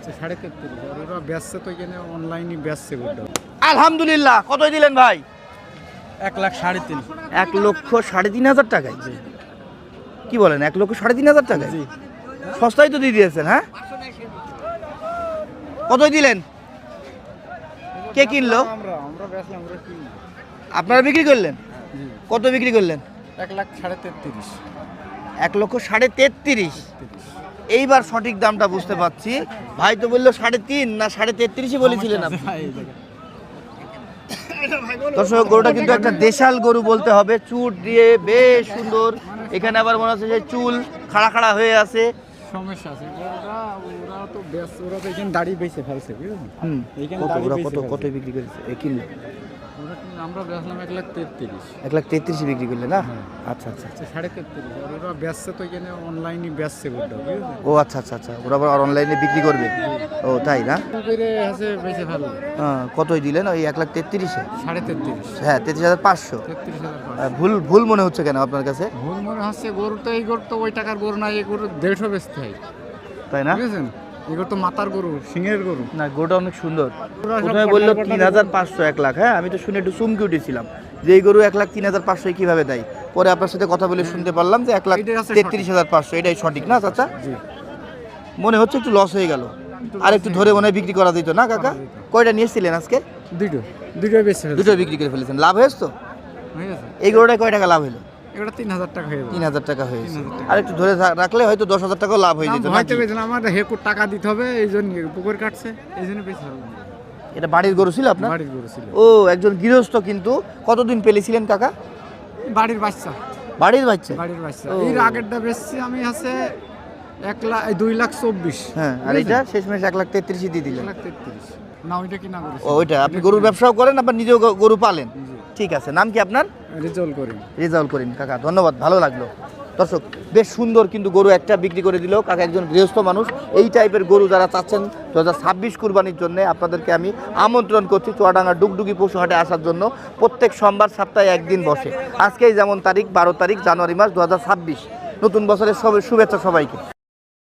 33,500 আর ওরা বেচছে তো এখানে অনলাইনে বেচছে গরুটা। আলহামদুলিল্লাহ। কতই দিলেন ভাই? 1,3,500 1,3,500 টাকায়। কি বলেন, 1,3,500 টাকায়? সস্তায় তো দিয়ে দিয়েছেন। হ্যাঁ, কতই দিলেন? কে কিনলো? আমরা বেচলাম, আমরা কি আপনারা বিক্রি করলেন? কত বিক্রি করলেন? 1,33,500। 1,33,500। এইবার সঠিক দামটা বুঝতে পারছি। ভাই তো বললো 3.5 না 33.5 বলেছিলেন আপনি। দর্শক, গরুটা কিন্তু একটা দেশাল গরু বলতে হবে। চুট দিয়ে বেশ সুন্দর। এখানে আবার মনে হচ্ছে যে চুল খাড়া খাড়া হয়ে আছে। সমস্যা আছে গরুটা, ওরা তো বেচ, ওরা তো এখানে দাড়ি বেচে ফেলছে, বুঝলেন? এখানে কত দাড়ি ওরা বেচে কত ফেলছে। বিক্রি করেছে? কিনলো আমরা বেচলাম 1,33,000। 1,33,000 বিক্রি করলে না? আচ্ছা আচ্ছা। 33,500 আর ওরা বেচছে তো এখানে অনলাইনে বেচছে গরুটা, বুঝলেন? ও আচ্ছা আচ্ছা আচ্ছা, ওরা আবার অনলাইনে বিক্রি করবে। ও তাই না? করে আছে বেচে ফেললো। কতই দিলেন? ওই 1,33,000। 33,500। হ্যাঁ, 33,500। 33,500। ভুল ভুল মনে হচ্ছে কেন আপনার কাছে? ভুল মনে হচ্ছে, গরু তো এই গরু তো ওই টাকার গরু না, এই গরু 150 বেচতে হয়, তাই না? বুঝেছেন? এই গরু তো মাথার গরু, সিংহের গরু। না, গোটা অনেক সুন্দর। ওরা সব প্রথমে বললো পটল 3,500 1 লাখ। হ্যাঁ, আমি তো শুনে একটু চমকে উঠেছিলাম যে এই গরু 1,03,500 কিভাবে দেয়। পরে আপনার সাথে কথা বলে শুনতে পারলাম যে 1,33,500 এটাই সঠিক না চাচা? জি। মনে হচ্ছে একটু লস হয়ে গেল। আর একটু ধরে মনে হয় বিক্রি করা দিত না কাকা? কয়টা নিয়েছিলেন আজকে? দুটোই বেচে ফেলছে। দুটো বিক্রি করে ফেলেছেন। লাভ হয়েছে তো? হয়ে গেছে। এই গরুটায় কয় টাকা লাভ হলো? এগুলো 3,000 টাকা হয়ে যাবে। 3,000 টাকা হয়েছে। 3,000 টাকা। আর একটু ধরে রাখলে হয়তো 10,000 টাকাও লাভ হয়ে যেত হয়তো নাকি? বেচলাম, আমার হেকুর টাকা দিতে হবে, এই জন্য পুকুর কাটছে, এই জন্য বেশি ভালো। এটা বাড়ির গরু ছিল আপনার? বাড়ির গরু ছিল। ও, একজন গৃহস্থ কিন্তু। কতদিন পেলেছিলেন কাকা? বাড়ির বাচ্চা। বাড়ির বাচ্চা? বাড়ির বাচ্চা। ও। এর আগেরটা বেচছি আমি আছে 2,24,000। হ্যাঁ, আর এটা শেষমেশ 1,33,000 দিয়ে দিলেন। 1,33,000 না, ওইটা কিনা করেছি। ও, ওইটা আপনি গরুর ব্যবসাও করেন, আবার নিজেও গরু পালেন? ঠিক আছে। নাম কি আপনার? রেজাল্ট করি। রেজাউল করিম। কাকা ধন্যবাদ, ভালো লাগলো। দর্শক, বেশ সুন্দর কিন্তু গরু একটা বিক্রি করে দিল কাকা। একজন গৃহস্থ মানুষ। এই টাইপের গরু যারা চাচ্ছেন 2026 কুরবানির জন্য, আপনাদেরকে আমি আমন্ত্রণ করছি চুয়াডাঙ্গা ডুগডুগি পশু হাটে আসার জন্য। প্রত্যেক সোমবার সপ্তাহে একদিন বসে। আজকেই যেমন তারিখ 12 তারিখ জানুয়ারি মাস 2026। নতুন বছরের শুভেচ্ছা সবাইকে।